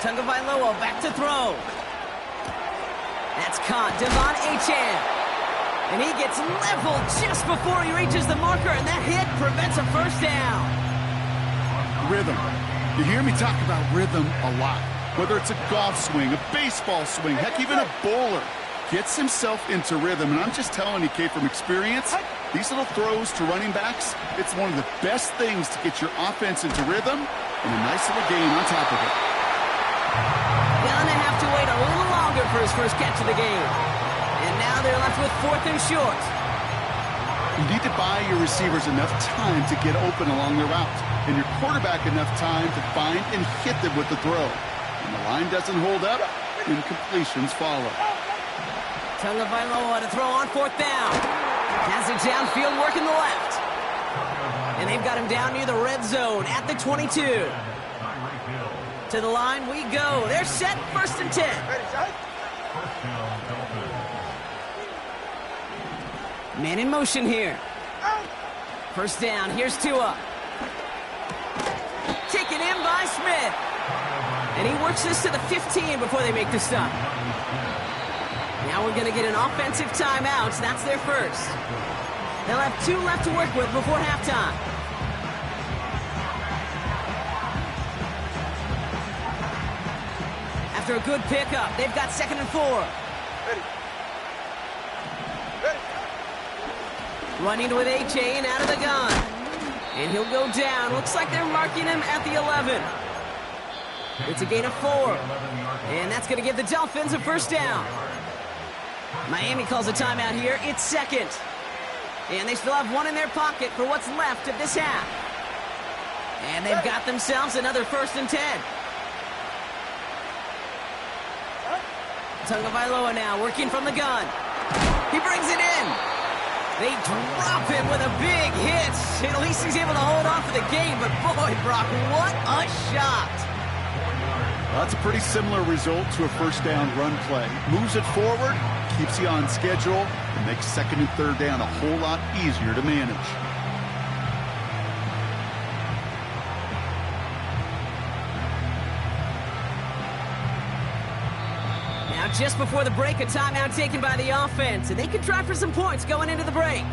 Tagovailoa back to throw. That's caught. Devon Achane. And he gets leveled just before he reaches the marker, and that hit prevents a first down. Rhythm. You hear me talk about rhythm a lot. Whether it's a golf swing, a baseball swing, heck, even a bowler gets himself into rhythm. And I'm just telling you, Kate, from experience, these little throws to running backs, it's one of the best things to get your offense into rhythm and a nice little gain on top of it. Gonna have to wait a little longer for his first catch of the game. And now they're left with 4th and short. You need to buy your receivers enough time to get open along their route, and your quarterback enough time to find and hit them with the throw. When the line doesn't hold up, incompletions follow. Tagovailoa to throw on 4th down. Has it downfield, working the left. And they've got him down near the red zone at the 22. To the line we go. They're set, 1st and 10. Man in motion here. 1st down, here's Tua. Taken in by Smith. And he works this to the 15 before they make the stop. Now we're going to get an offensive timeout. That's their first. They'll have 2 left to work with before halftime. After a good pickup, they've got 2nd and 4. Running with Achane out of the gun. And he'll go down. Looks like they're marking him at the 11. It's a gain of 4. And that's going to give the Dolphins a first down. Miami calls a timeout here. It's 2nd. And they still have 1 in their pocket for what's left of this half. And they've got themselves another 1st and 10. Tagovailoa now working from the gun. He brings it in. They drop him with a big hit. At least he's able to hold on for the game. But boy, Brock, what a shot. Well, that's a pretty similar result to a first down run play. Moves it forward, keeps you on schedule, and makes 2nd and 3rd down a whole lot easier to manage. Now, just before the break, a timeout taken by the offense, and they can try for some points going into the break.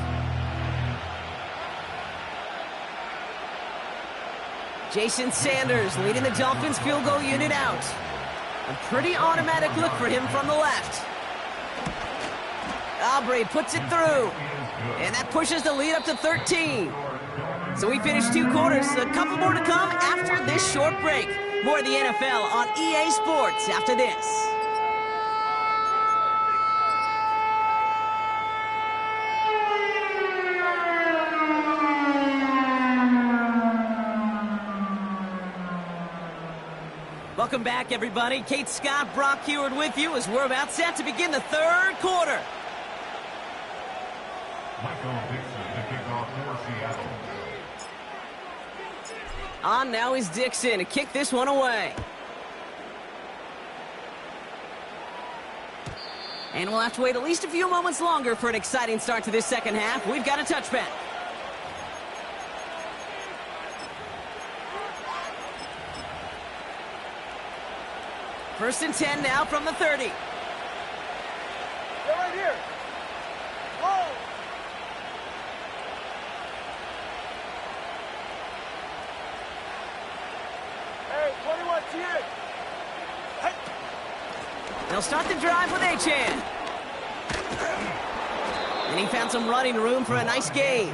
Jason Sanders leading the Dolphins field goal unit out. A pretty automatic look for him from the left. Aubrey puts it through. And that pushes the lead up to 13. So we finished 2 quarters. A couple more to come after this short break. More of the NFL on EA Sports after this. Welcome back, everybody. Kate Scott, Brock Huard with you as we're about set to begin the 3rd quarter. Michael Dixon to kick off for Seattle. On now is Dixon to kick this one away. And we'll have to wait at least a few moments longer for an exciting start to this second half. We've got a touchback. First and 10 now from the 30. They're right here. Whoa. Hey, 21 TA. Hey. They'll start the drive with Achane. And he found some running room for a nice gain.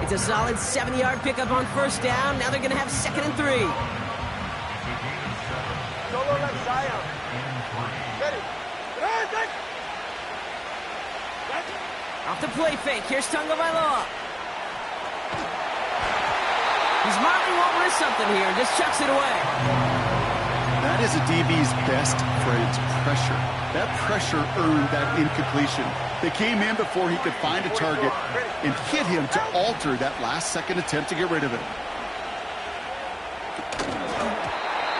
It's a solid 70-yard pickup on 1st down. Now they're going to have 2nd and 3. Solo left Zion. Ready. Off the play fake. Here's Tagovailoa. He's smart, he won't risk something here. Just chucks it away. That is a DB's best friend, pressure. That pressure earned that incompletion. They came in before he could find a target and hit him to alter that last-second attempt to get rid of it.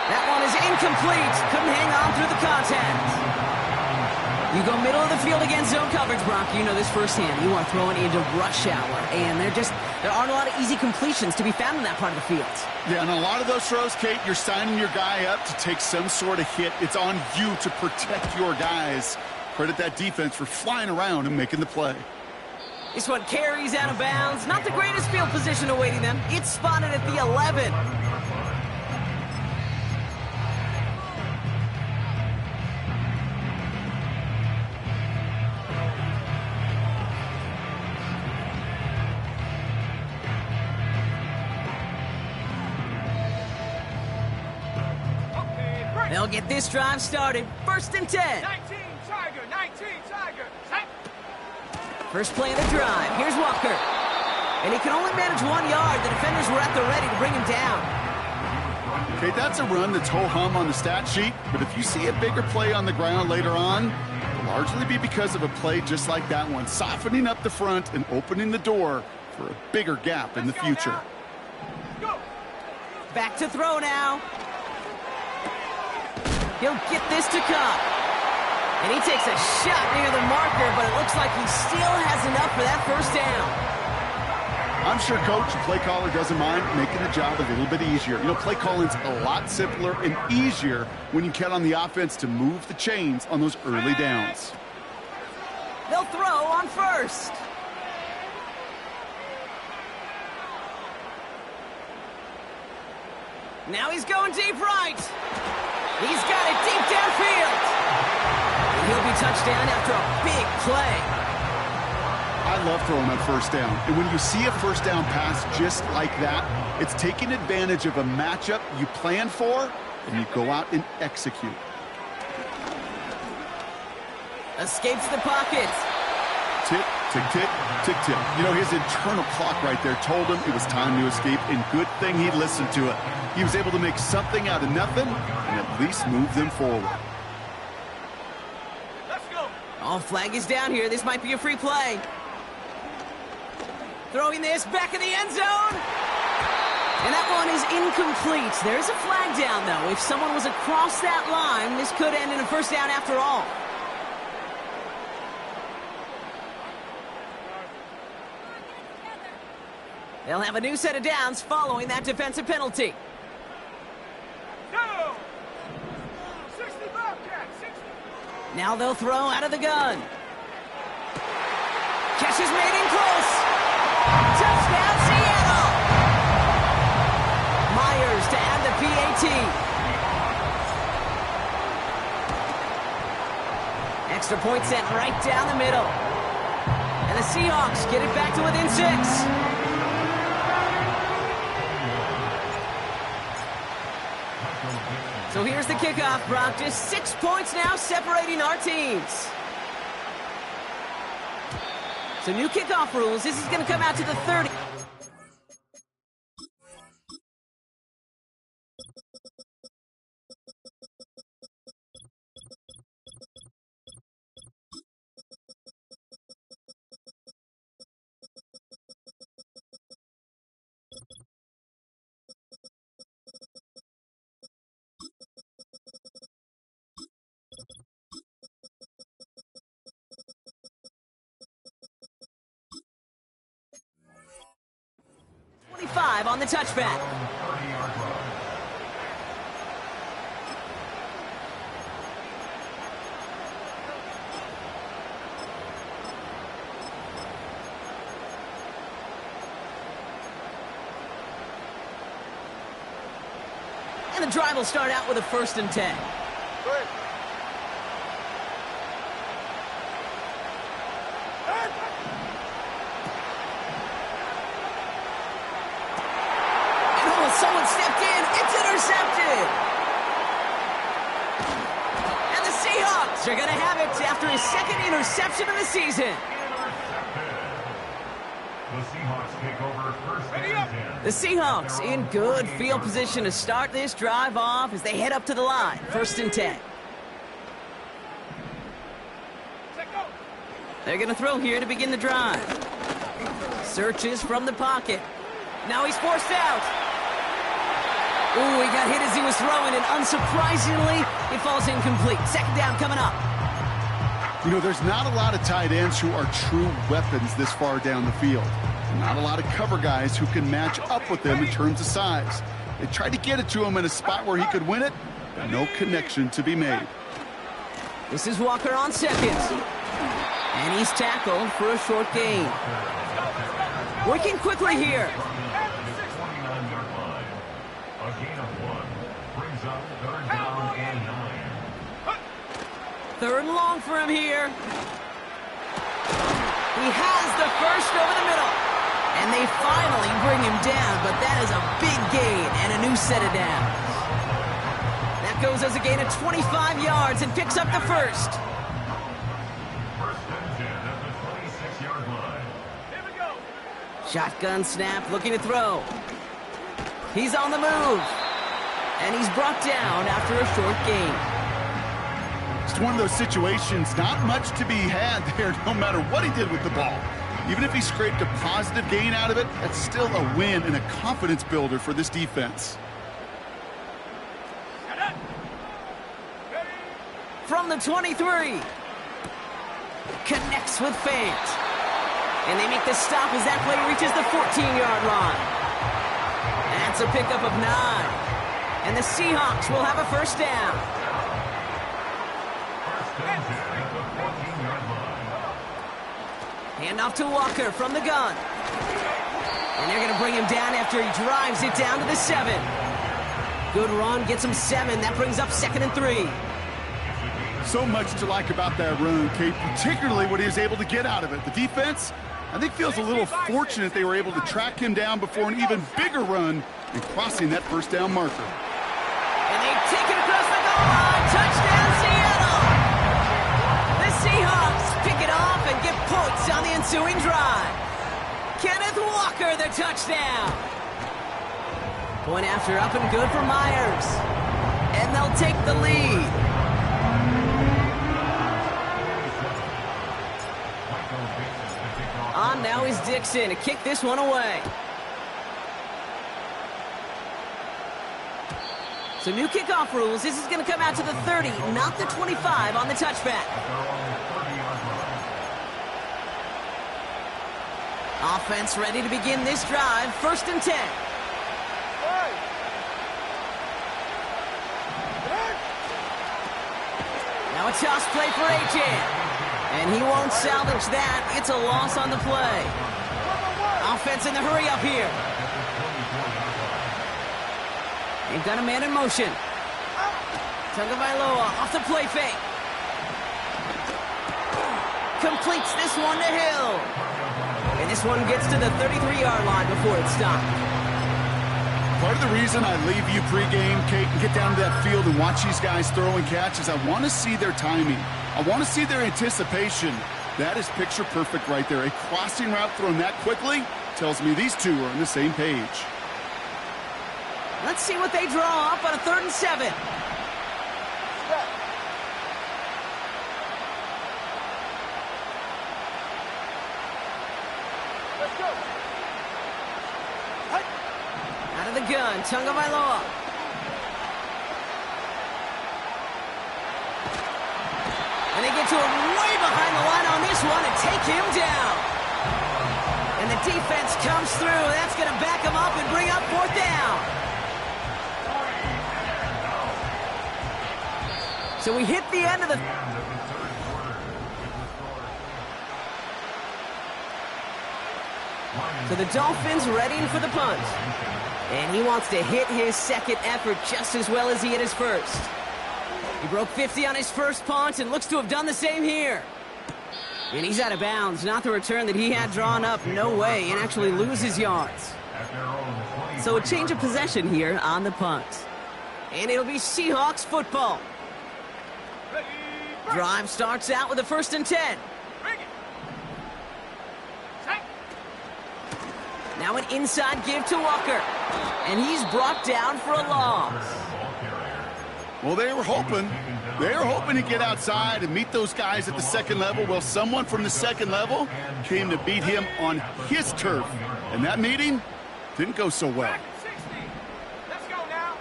That one is incomplete. Couldn't hang on through the contact. You go middle of the field against zone coverage, Brock. You know this firsthand. You are throwing into rush hour, and there aren't a lot of easy completions to be found in that part of the field. Yeah, and a lot of those throws, Kate, you're signing your guy up to take some sort of hit. It's on you to protect your guys. Credit that defense for flying around and making the play. This one carries out of bounds. Not the greatest field position awaiting them. It's spotted at the 11. They'll get this drive started. 1st and 10. 19 Tiger, 19 Tiger. First play of the drive. Here's Walker. And he can only manage 1 yard. The defenders were at the ready to bring him down. Okay, that's a run that's ho-hum on the stat sheet, but if you see a bigger play on the ground later on, it'll largely be because of a play just like that one, softening up the front and opening the door for a bigger gap in the future. Back to throw now. He'll get this to Kupp. And he takes a shot near the marker, but it looks like he still has enough for that first down. I'm sure coach and play caller doesn't mind making the job a little bit easier. You know, play calling's a lot simpler and easier when you count on the offense to move the chains on those early downs. They'll throw on first. Now he's going deep right. He's got it deep downfield. And he'll be touchdown after a big play. I love throwing on first down. And when you see a first down pass just like that, it's taking advantage of a matchup you plan for, and you go out and execute. Escapes the pocket. Tick, tick, tick, tick, tick. You know, his internal clock right there told him it was time to escape, and good thing he listened to it. He was able to make something out of nothing and at least move them forward. Let's go. Oh, flag is down here. This might be a free play. Throwing this back in the end zone. And that one is incomplete. There's a flag down, though. If someone was across that line, this could end in a first down after all. They'll have a new set of downs following that defensive penalty. No. 60 Bobcat, 60. Now they'll throw out of the gun. Catch is made in close. Touchdown, Seattle. Myers to add the PAT. Extra point sent right down the middle. And the Seahawks get it back to within 6. So here's the kickoff, Brock. Just 6 points now separating our teams. So new kickoff rules. This is going to come out to the 30. On the touchback. And the drive will start out with a 1st and 10. Good. Someone stepped in. It's intercepted. And the Seahawks are going to have it after his 2nd interception of the season. The Seahawks take over 1st and 10. The Seahawks in good field position to start this drive off as they head up to the line. 1st and 10. They're going to throw here to begin the drive. Searches from the pocket. Now he's forced out. Ooh, he got hit as he was throwing, and unsurprisingly, it falls incomplete. 2nd down coming up. You know, there's not a lot of tight ends who are true weapons this far down the field. Not a lot of cover guys who can match up with them in terms of size. They tried to get it to him in a spot where he could win it, but no connection to be made. This is Walker on second. And he's tackled for a short gain. Working quickly here. A gain of 1 brings up 3rd down and 9. 3rd and long for him here. He has the first over the middle. And they finally bring him down, but that is a big gain and a new set of downs. That goes as a gain of 25 yards and picks up the first. First and 10 at the 26-yard line. Here we go. Shotgun snap, looking to throw. He's on the move. And he's brought down after a short gain. It's one of those situations, not much to be had there no matter what he did with the ball. Even if he scraped a positive gain out of it, that's still a win and a confidence builder for this defense. From the 23. Connects with Fant. And they make the stop as that play reaches the 14-yard line. That's a pickup of 9. And the Seahawks will have a first down. Handoff to Walker from the gun. And they're going to bring him down after he drives it down to the 7. Good run, gets him 7. That brings up 2nd and 3. So much to like about that run, Kate, particularly what he was able to get out of it. The defense, I think, feels a little fortunate they were able to track him down before an even bigger run and crossing that first down marker. And they take it across the goal line. Touchdown, Seattle! The Seahawks pick it off and get points on the ensuing drive. Kenneth Walker, the touchdown. Point after up and good for Myers. And they'll take the lead. On now is Dixon to kick this one away. So new kickoff rules. This is going to come out to the 30, not the 25 on the touchback. Offense ready to begin this drive. 1st and 10. Now a toss play for A.J. And he won't salvage that. It's a loss on the play. Offense in the hurry up here. They've got a man in motion. Tagovailoa off the play fake. Completes this one to Hill. And this one gets to the 33-yard line before it's stopped. Part of the reason I leave you pregame, Kate, and get down to that field and watch these guys throw and catch is I want to see their timing. I want to see their anticipation. That is picture perfect right there. A crossing route thrown that quickly tells me these two are on the same page. Let's see what they draw up on a 3rd and 7. Let's go. Out of the gun, Tagovailoa. And they get to him way behind the line on this one and take him down. And the defense comes through. That's going to back him up and bring up 4th down. So we hit the end of the... So the Dolphins readying for the punt. And he wants to hit his second effort just as well as he hit his first. He broke 50 on his first punt and looks to have done the same here. And he's out of bounds. Not the return that he had drawn up. No way. And actually loses yards. So a change of possession here on the punt. And it'll be Seahawks football. Drive starts out with a 1st and 10. Now an inside give to Walker. And he's brought down for a loss. Well, they were hoping to get outside and meet those guys at the 2nd level. Well, someone from the 2nd level came to beat him on his turf. And that meeting didn't go so well. Let's go now.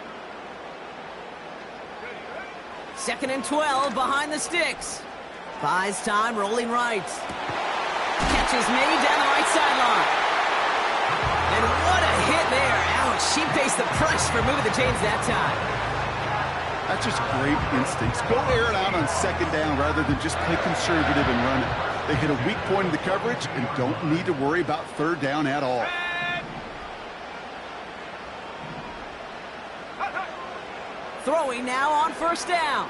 2nd and 12 behind the sticks. Buys time, rolling right. Catch is made down the right sideline. And what a hit there. Ouch, she pays the price for moving the chains that time. That's just great instincts. Go air it out on second down rather than just play conservative and run it. They hit a weak point in the coverage and don't need to worry about third down at all. Throwing now on first down.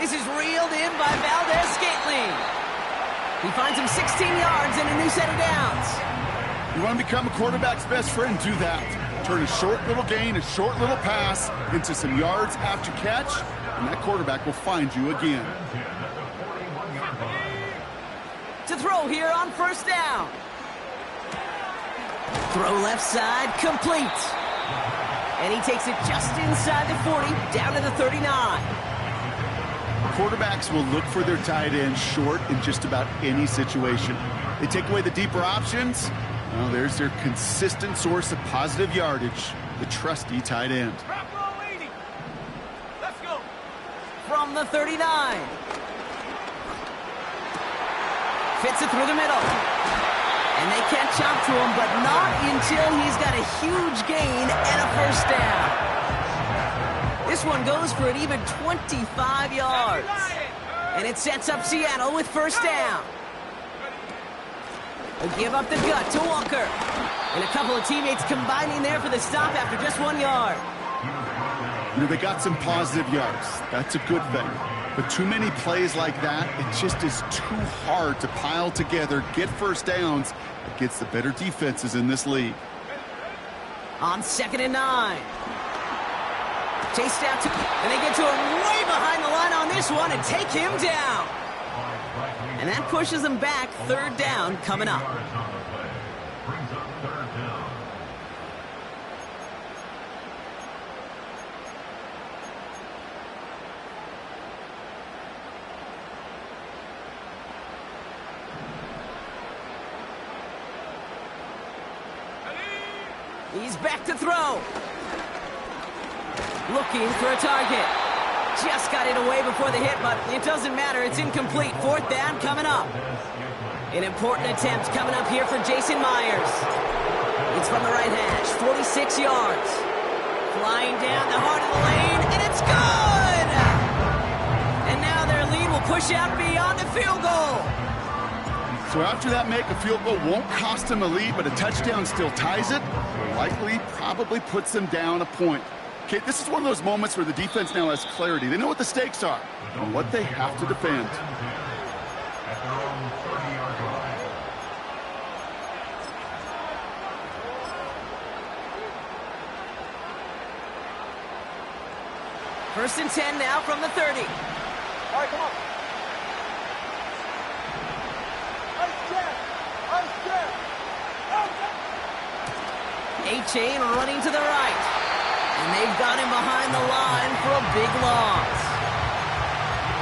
This is reeled in by Valdez-Scantling. He finds him 16 yards and a new set of downs. You want to become a quarterback's best friend? Do that. Turn a short little gain, a short little pass into some yards after catch, and that quarterback will find you again. To throw here on first down. Throw left side, complete. And he takes it just inside the 40, down to the 39. Quarterbacks will look for their tight end short in just about any situation. They take away the deeper options. Well, there's their consistent source of positive yardage, the trusty tight end. Let's go. From the 39. Fits it through the middle. And they can't chop to him, but not until he's got a huge gain and a first down. This one goes for an even 25 yards. And it sets up Seattle with first down. A give up the gut to Walker. And a couple of teammates combining there for the stop after just 1 yard. You know, they got some positive yards. That's a good thing. But too many plays like that, it just is too hard to pile together, get first downs against the better defenses in this league. On 2nd and 9. Chased out to, and they get to him way behind the line on this one and take him down. And that pushes them back. Third down coming up. He's back to throw. Looking for a target. Just got it away before the hit, but it doesn't matter. It's incomplete. Fourth down coming up. An important attempt coming up here for Jason Myers. It's from the right hash, 46 yards. Flying down the heart of the lane, and it's good! And now their lead will push out beyond the field goal. So after that make, a field goal won't cost them a lead, but a touchdown still ties it. Likely, probably puts them down a point. Okay, this is one of those moments where the defense now has clarity. They know what the stakes are and what they have to defend. First and 10 now from the 30. All right, come on. A-Chain running to the right. And they've got him behind the line for a big loss.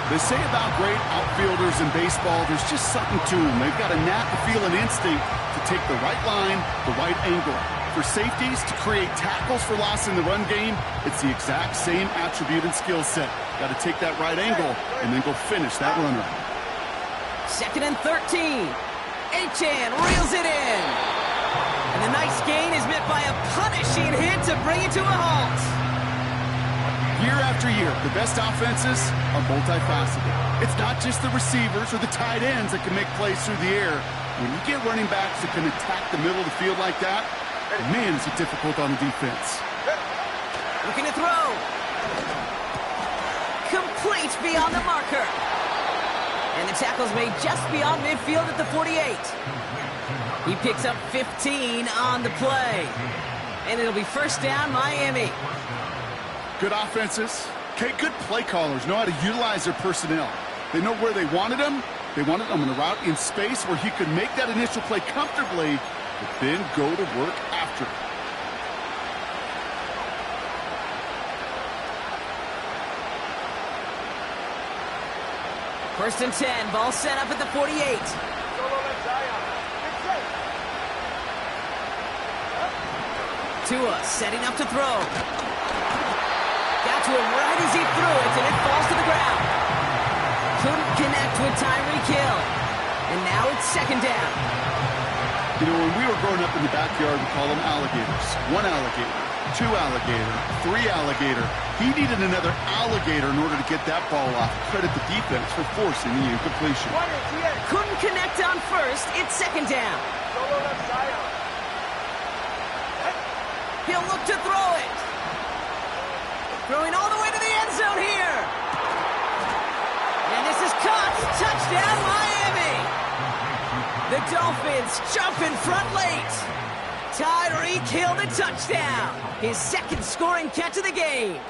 They say about great outfielders in baseball, there's just something to them. They've got a knack, a feel, an instinct to take the right line, the right angle. For safeties, to create tackles for loss in the run game, it's the exact same attribute and skill set. Got to take that right angle and then go finish that runner. 2nd and 13. A-Chan reels it in. And the nice gain is met by a punishing hit to bring it to a halt. Year after year, the best offenses are multifaceted. It's not just the receivers or the tight ends that can make plays through the air. When you get running backs that can attack the middle of the field like that, man, is it difficult on the defense. Looking to throw. Complete beyond the marker. And the tackle's made just beyond midfield at the 48. He picks up 15 on the play. And it'll be first down, Miami. Good offenses. Okay, good play callers know how to utilize their personnel. They know where they wanted them. They wanted them on a route in space where he could make that initial play comfortably, but then go to work after it. First and 10, ball set up at the 48. Tua setting up to throw. Got to him right as he threw it, and it falls to the ground. couldn't connect with Tyreek Hill. And now it's second down. You know, when we were growing up in the backyard, we call them alligators. One alligator, two alligator, three alligator. He needed another alligator in order to get that ball off. Credit the defense for forcing the incompletion. Couldn't connect on first. It's second down. He'll look to throw it. Throwing all the way to the end zone here. And this is caught. Touchdown, Miami. The Dolphins jump in front late. Tyreek Hill the touchdown. His second scoring catch of the game.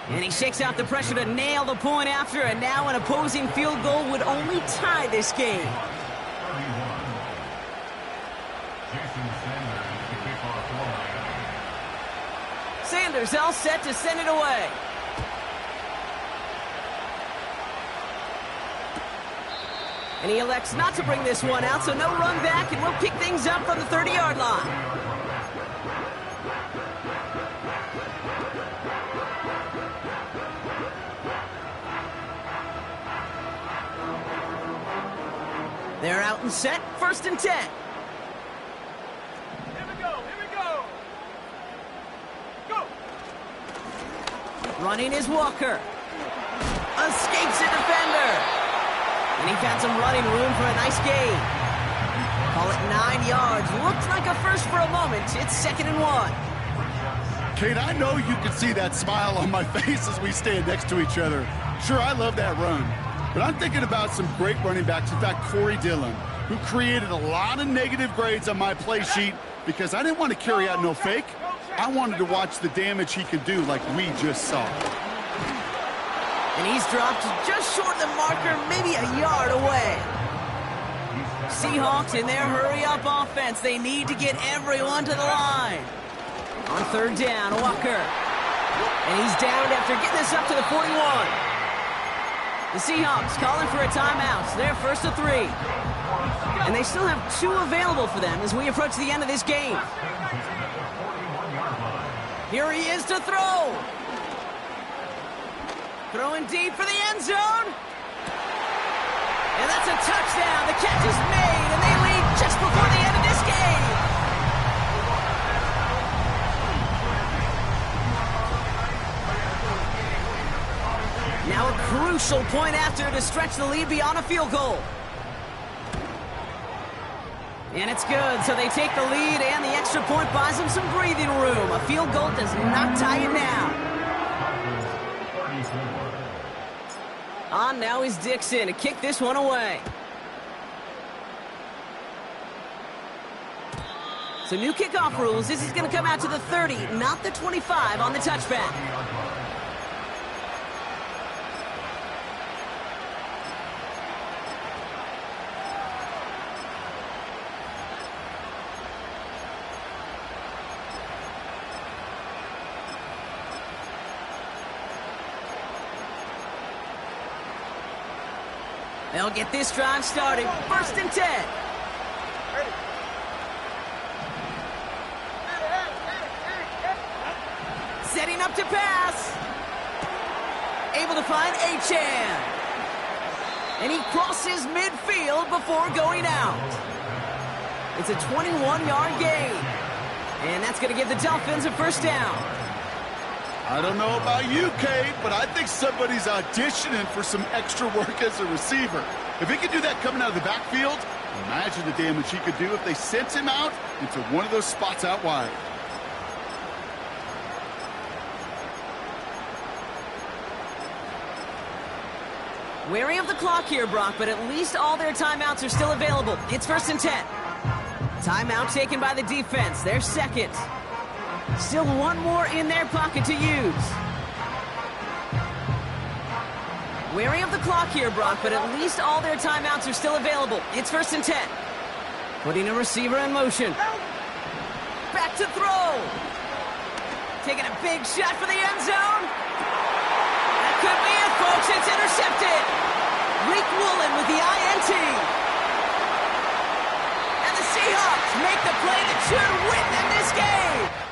And he shakes out the pressure to nail the point after, and now an opposing field goal would only tie this game. 31. Jason Sanders, the kickoff line. Sanders all set to send it away. And he elects not to bring this one out, so no run back, and we'll pick things up from the 30-yard line. They're out and set, first and 10. Here we go. Go. Running is Walker. Escapes a defender. And he found some running room for a nice gain. Call it 9 yards. Looked like a first for a moment. It's second and 1. Kate, I know you can see that smile on my face as we stand next to each other. Sure, I love that run. But I'm thinking about some great running backs. In fact, Corey Dillon, who created a lot of negative grades on my play sheet because I didn't want to carry out no fake. I wanted to watch the damage he could do like we just saw. And he's dropped just short of the marker, maybe a yard away. Seahawks in their hurry-up offense. They need to get everyone to the line. On third down, Walker. And he's downed after getting this up to the 41. The Seahawks calling for a timeout. They're first to 3. And they still have 2 available for them as we approach the end of this game. Here he is to throw. Throwing deep for the end zone. And that's a touchdown. The catch is made, and they lead just before the end of this game. Now a crucial point after to stretch the lead beyond a field goal. And it's good, so they take the lead, and the extra point buys them some breathing room. A field goal does not tie it now. On now is Dixon to kick this one away. So new kickoff rules. This is going to come out to the 30, not the 25 on the touchback. They'll get this drive started. First and 10. Setting up to pass. Able to find Achane. And he crosses midfield before going out. It's a 21-yard gain. And that's going to give the Dolphins a first down. I don't know about you, Kate, but I think somebody's auditioning for some extra work as a receiver. If he could do that coming out of the backfield, imagine the damage he could do if they sent him out into one of those spots out wide. Wary of the clock here, Brock, but at least all their timeouts are still available. It's first and 10. Timeout taken by the defense. Their second. Still one more in their pocket to use. Wary of the clock here, Brock, but at least all their timeouts are still available. It's first and 10. Putting a receiver in motion. Back to throw. Taking a big shot for the end zone. That could be it, folks. It's intercepted. Rick Woolen with the INT. And the Seahawks make the play that should win them this game.